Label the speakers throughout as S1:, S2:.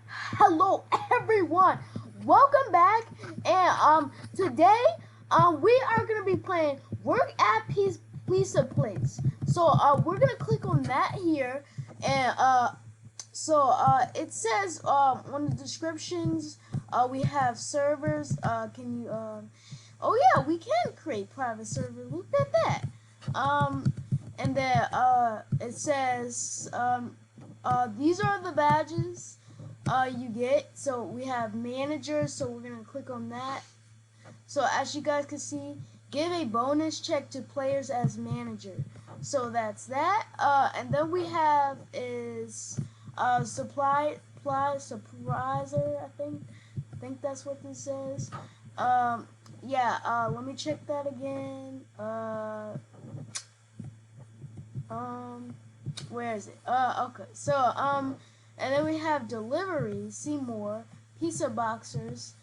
S1: Hello everyone, welcome back. And today we are gonna be playing work at pizza place. So we're gonna click on that here. And it says on the descriptions we have servers. Can you oh yeah, we can create private server. Look at that. um and then it says these are the badges you get. So we have manager, so we're gonna click on that. So as you guys can see, give a bonus check to players as manager. So that's that. And then we have is supply surpriser. I think that's what this says. Yeah. Let me check that again. Um, where is it? Okay. And then we have delivery. See more pizza boxers,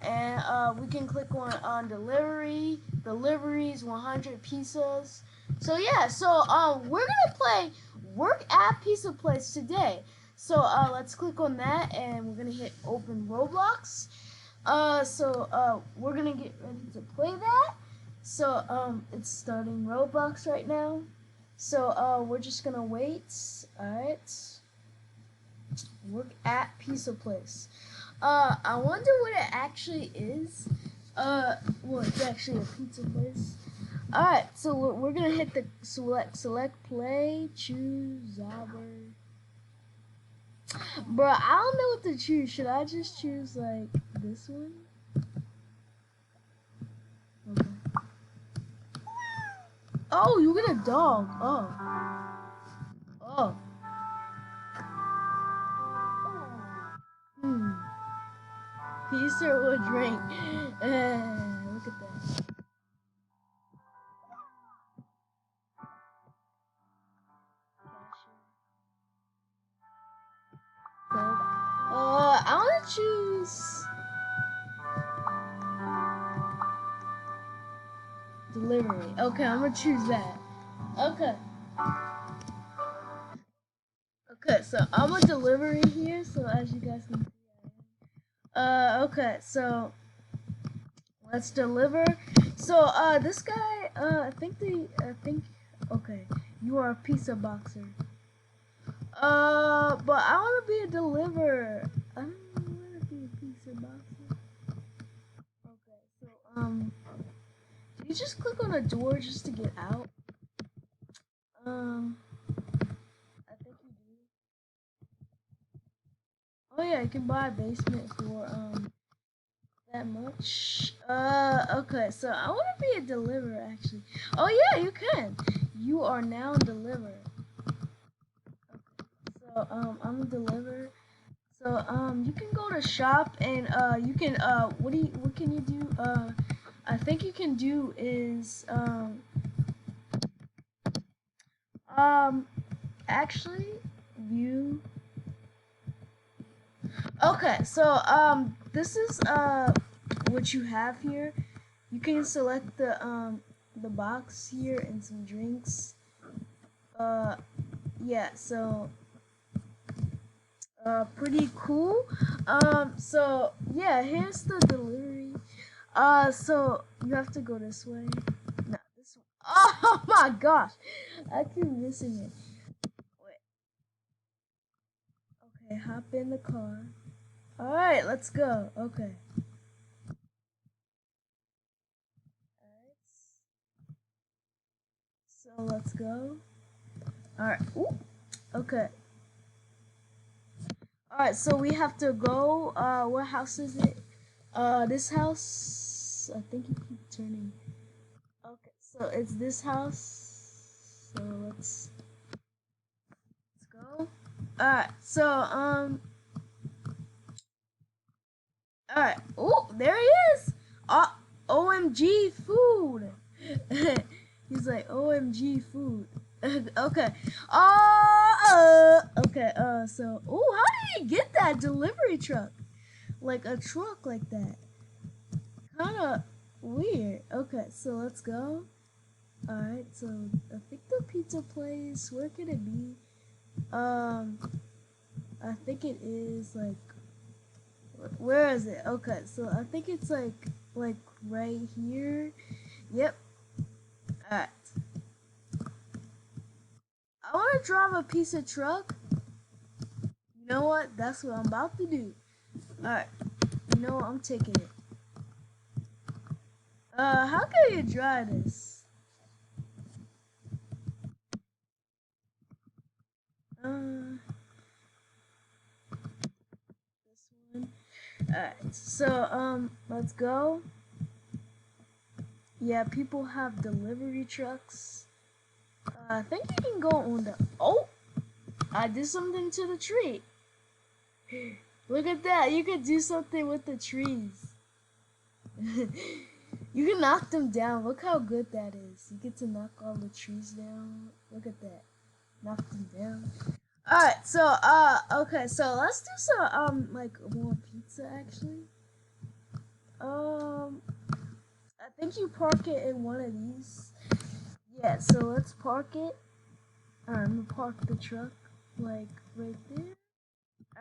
S1: and we can click on delivery. Deliveries 100 pizzas. So yeah. We're gonna play work at pizza place today. Let's click on that, and we're gonna hit open Roblox. We're gonna get ready to play that. It's starting Roblox right now. We're just gonna wait. Alright. Work at pizza place. I wonder what it actually is. Well, it's actually a pizza place. Alright, so we're gonna hit the select play, choose Zabber. Bro, I don't know what to choose. Should I just choose like this one? Okay. Oh, you get a dog. Oh. Hmm. Pizza or drink? Look at that. So, I want to choose delivery. Okay, I'm gonna choose that. Okay. Okay, so I'm a delivery here. So as you guys can see, okay. So let's deliver. This guy. I think. Okay, you are a pizza boxer. But I want to be a deliverer. I don't want to be a pizza boxer. Okay, do you just click on a door just to get out? Um, I think you do. Oh yeah, you can buy a basement for that much. Okay, so I want to be a deliverer actually. Oh yeah, you can. You are now delivered. I'm a deliverer. You can go to shop and you can what can you do? I think you can do is um actually view. Okay, this is what you have here. You can select the box here and some drinks. Uh yeah, pretty cool. Yeah, here's the delivery. So you have to go this way. No, this way. Oh my gosh, I keep missing it. Wait. Okay, hop in the car. All right, let's go. Okay. All right. So let's go. All right. Ooh. Okay. All right. So we have to go. What house is it? This house. I think you keep turning. Okay. So it's this house. So let's go. All right. All right. Oh, there he is. OMG food. He's like OMG food. Okay. Okay. How did he get that delivery truck? Like a truck like that? Kind of weird. Okay. So let's go. All right. So I think the pizza place. Where could it be? Um. I think it is like, where is it? Okay, so I think it's like right here. Yep. Alright. I want to drive a piece of truck. You know what? That's what I'm about to do. Alright. You know what? I'm taking it. How can you drive this? This one. Alright. So, let's go. Yeah, people have delivery trucks. I think you can go on the. Oh! I did something to the tree. Look at that. You could do something with the trees. You can knock them down. Look how good that is. You get to knock all the trees down. Look at that. Knock them down. Alright, so okay, so let's do some like more pizza actually. I think you park it in one of these. Yeah, so let's park it. I'm gonna park the truck like right there.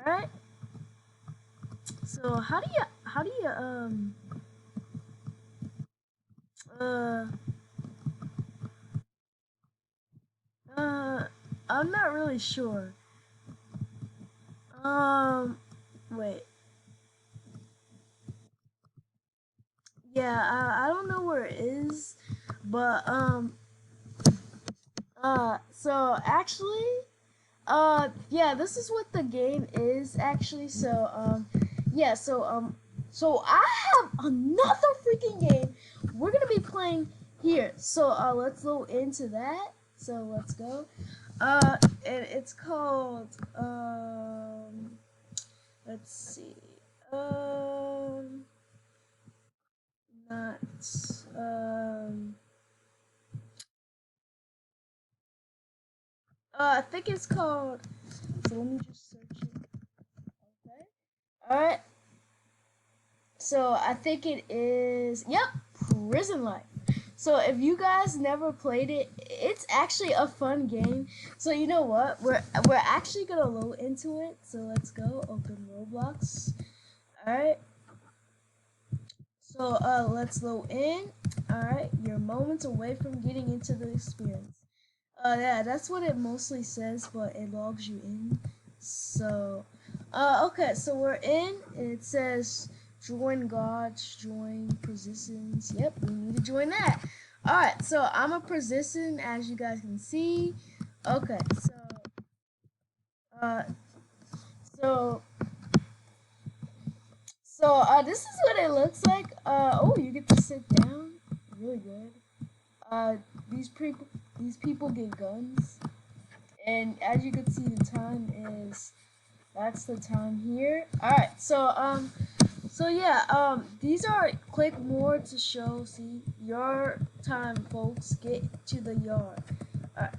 S1: Alright. So how do you uh uh I'm not really sure. Um wait. Yeah, I don't know where it is, but so actually, yeah, this is what the game is actually. So, yeah, so I have another freaking game we're gonna be playing here. So, let's go into that. So let's go. And it's called let's see, um, not um. I think it's called. So let me just search it. Okay. All right. So I think it is. Yep. Prison Life. So if you guys never played it, it's actually a fun game. So you know what? We're actually gonna load into it. So let's go. Open Roblox. All right. So let's load in. All right. You're moments away from getting into the experience. Yeah, that's what it mostly says, but it logs you in. So, okay, so we're in. It says join gods, join positions. Yep, we need to join that. All right, so I'm a position, as you guys can see. Okay, uh, so, this is what it looks like. Oh, you get to sit down. Really good. Uh, these people get guns. And as you can see, the time is that's the time here. All right, so yeah, these are click more to show. See your time, folks. Get to the yard. All right.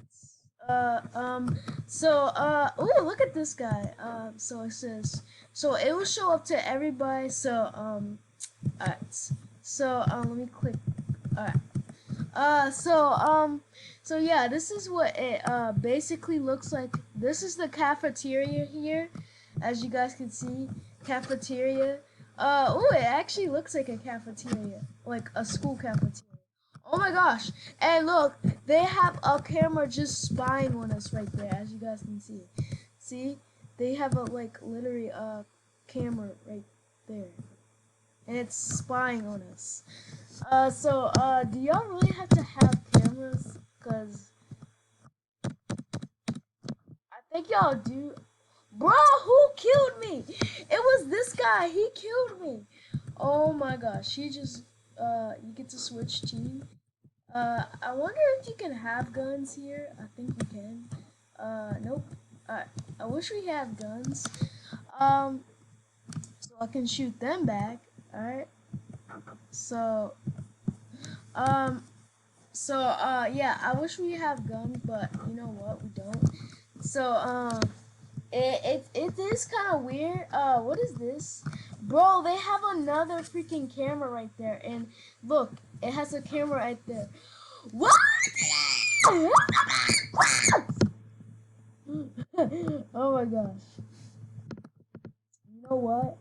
S1: Oh, look at this guy. So it says, so it will show up to everybody. So, alright. So, let me click. Alright. Uh, so um, so yeah, this is what it basically looks like. This is the cafeteria here, as you guys can see, cafeteria. Oh, it actually looks like a cafeteria, like a school cafeteria. Oh my gosh! And look, they have a camera just spying on us right there, as you guys can see. See, they have a like literally a camera right there, and it's spying on us. Do y'all really have to have cameras? Cause I think y'all do. Bro, who killed me? It was this guy. He killed me. Oh my gosh. You get to switch team. I wonder if you can have guns here. I think you can. Nope. Alright. I wish we had guns. Um, so I can shoot them back. Alright. So, um, yeah, I wish we have guns, but you know what? We don't. So, it is kind of weird. What is this? Bro, they have another freaking camera right there. And look, it has a camera right there. What? Oh my gosh. know what?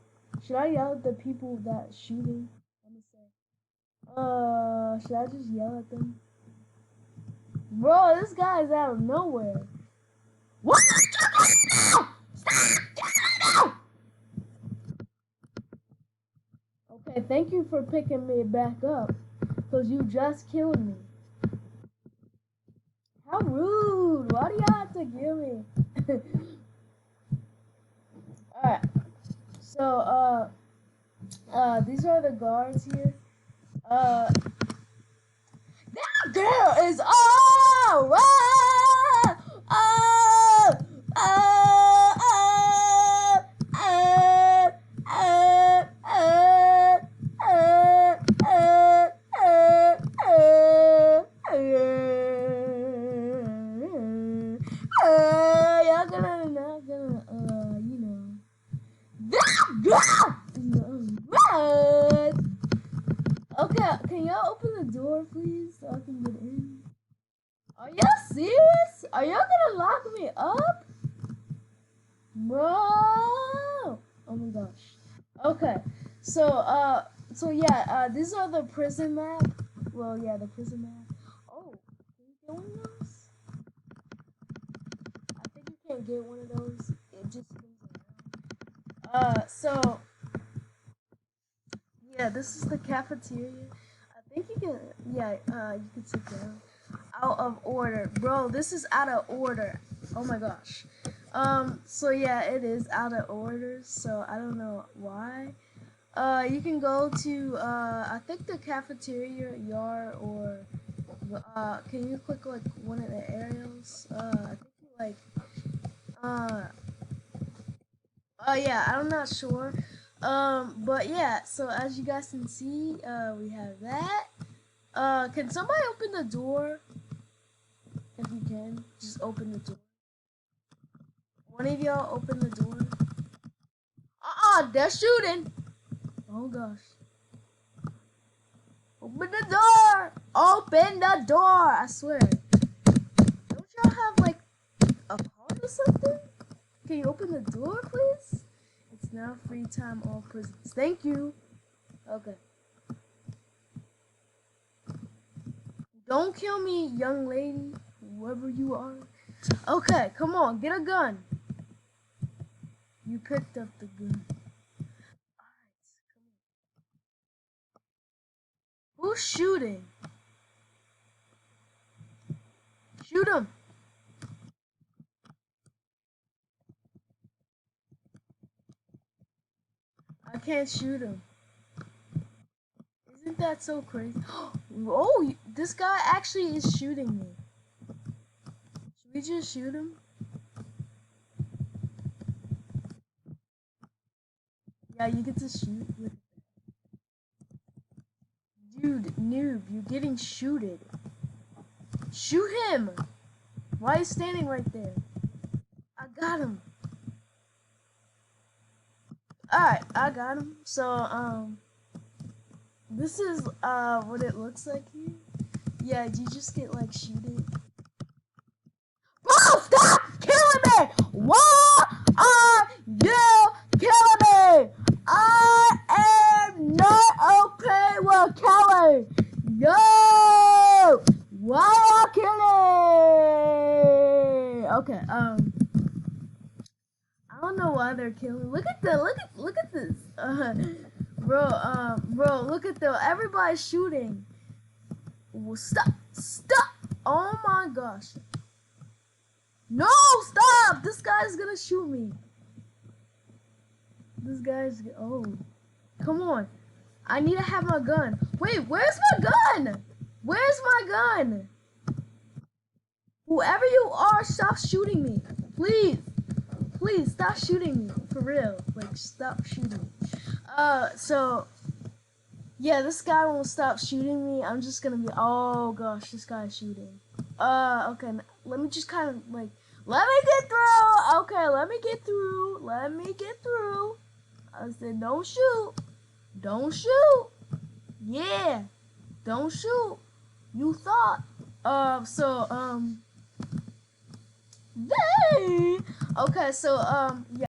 S1: Should I yell at the people that shooting? Let me say. Should I just yell at them? Bro, this guy is out of nowhere. What? Okay, thank you for picking me back up, cause you just killed me. How rude! Why do y'all have to kill me? Alright, so these are the guards here. That girl is all right. Oh, oh, oh, oh, oh, oh, oh, oh, y'all gonna not gonna that girl is right. Okay, can y'all open the door, please, so I can get in? Are y'all serious? Are y'all gonna lock me up? Bro! Oh my gosh. Okay, so yeah, these are the prison map. Well, yeah, the prison map. Oh, can you get one of those? I think you can't get one of those. It just spins around. So yeah, this is the cafeteria. I think you can, yeah, you can sit down. Out of order. Bro, this is out of order. Oh my gosh. So yeah, it is out of order, so I don't know why. You can go to, I think the cafeteria yard, or, can you click, like, one of the areas? I think you, like, uh, yeah, I'm not sure. But yeah, so as you guys can see, we have that. Can somebody open the door? If you can, just open the door. One of y'all open the door. They're shooting. Oh gosh. Open the door. Open the door. I swear. Don't y'all have like a card or something? Can you open the door, please? It's now free time all prisons. Thank you. Okay. Don't kill me, young lady, whoever you are. Okay, come on, get a gun. You picked up the gun. Alright, come on. Who's shooting? Shoot him. I can't shoot him. Isn't that so crazy? Oh, this guy actually is shooting me. Should we just shoot him? Yeah, you get to shoot with. Dude, noob, you're getting shooted. Shoot him! Why are you standing right there? I got him. Alright, I got him. So, this is, what it looks like here. Yeah, you just get, like, shooted. Bro, stop killing me! Why are you killing me? I am not okay with killing. Yo! Why are you killing? Okay, I don't know why they're killing. Look at this. Bro, look at everybody's shooting. Stop. Oh my gosh. No, stop! This guy's gonna shoot me. Oh. Come on. I need to have my gun. Wait, where's my gun? Where's my gun? Whoever you are, stop shooting me. Please. Please, stop shooting me. For real. Like, stop shooting me. So... Yeah, this guy won't stop shooting me. I'm just gonna be... Oh, gosh, this guy's shooting. Okay. Let me just kind of, like... Let me get through! Okay, let me get through. I said, don't shoot. Don't shoot. Yeah. Don't shoot. You thought. Dang. Okay, so, yeah.